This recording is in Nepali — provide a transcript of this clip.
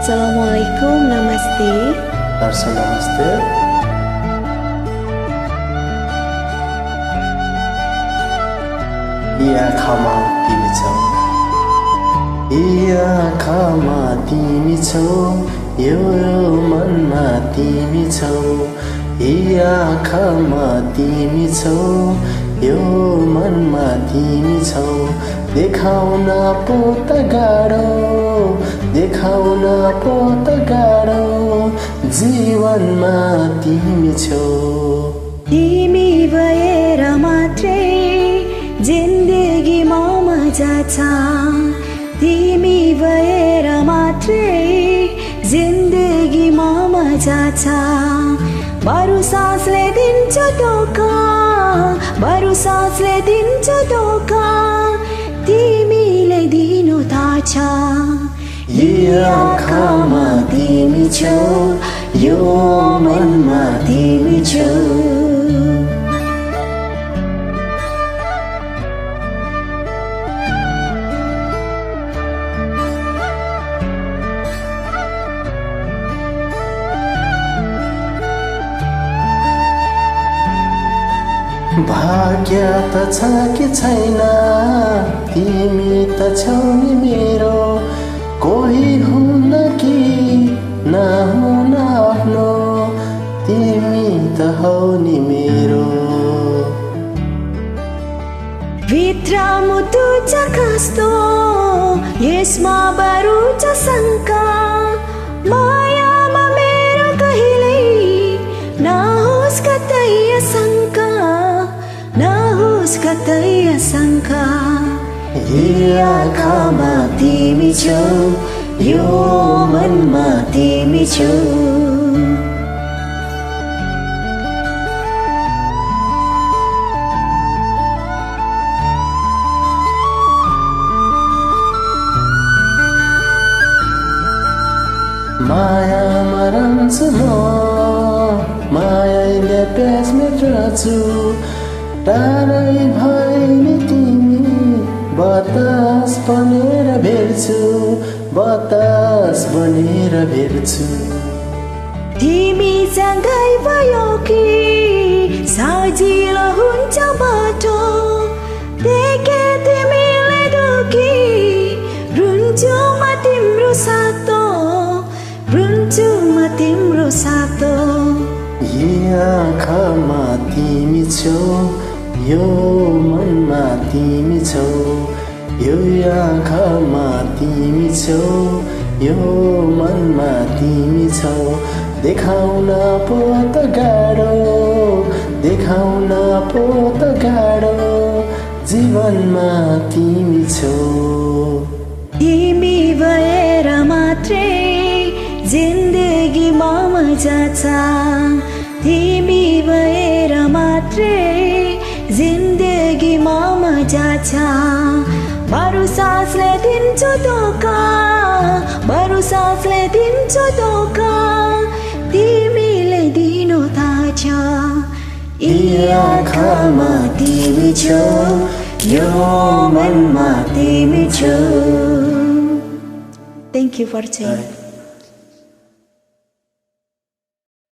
Assalamualaikum, namaste. Arsa namaste. Iya khama timi chau. Iya khama timi chau. Yo manma timi chau. Iya khama timi chau. Yo manma timi chau. देखाउन पो त गाह्रो देखाउन पो त गाह्रो जीवनमा तिमी छौ तिमी भएर मात्रै जिन्दगीमा मजा छ तिमी भएर मात्रै जिन्दगीमा मजा छ बरु सासले दिन्छ धोका बरु सासले दिन्छ धोका तिमीले दिनु थाहा छ यो आँखामा तिमी छौ यो मनमा तिमी छौ भाग्य त छ कि छैन तिमी त छौ नि मेरो कोही हुन कि नहुन आफ्नो तिमी त हौ नि मेरो भित्र मुटु छ कस्तो यसमा बरु छ शङ्का मायामा मेरो कहिल्यै नहोस् कतै शङ्का नहोस् कतै शङ्का यो आँखामा तिमी छौ यो मनमा तिमी छौ मायामा रहन्छु म मायाले प्यासमेट छु टाढै भए नि तिमी बतास बनेर भेट्छु बतास बनेर भेट्छु तिमी सँगै भयो कि सजिलो हुन्छ बाटो देखे तिमीले दुखी रुन्छु म तिम्रो सातो रुन्छु म तिम्रो सातो यो आँखामा तिमी छौ यो मनमा तिमी छौ यो आँखामा तिमी छौ यो मनमा तिमी छौ देखाउन पो त गाह्रो देखाउन पो त गाह्रो जीवनमा तिमी छौ तिमी भएर मात्रै जिन्दगीमा मजा छ तिमी भएर मात्रै जिन्दगीमा मजा छ बरु सासले दिन्छु धोका बरु सासले दिन्छु धोका तिमीले दिनु थाहा छ यो आँखामा तिमी छौ यो मनमा तिमी छौ Thank you for tuning.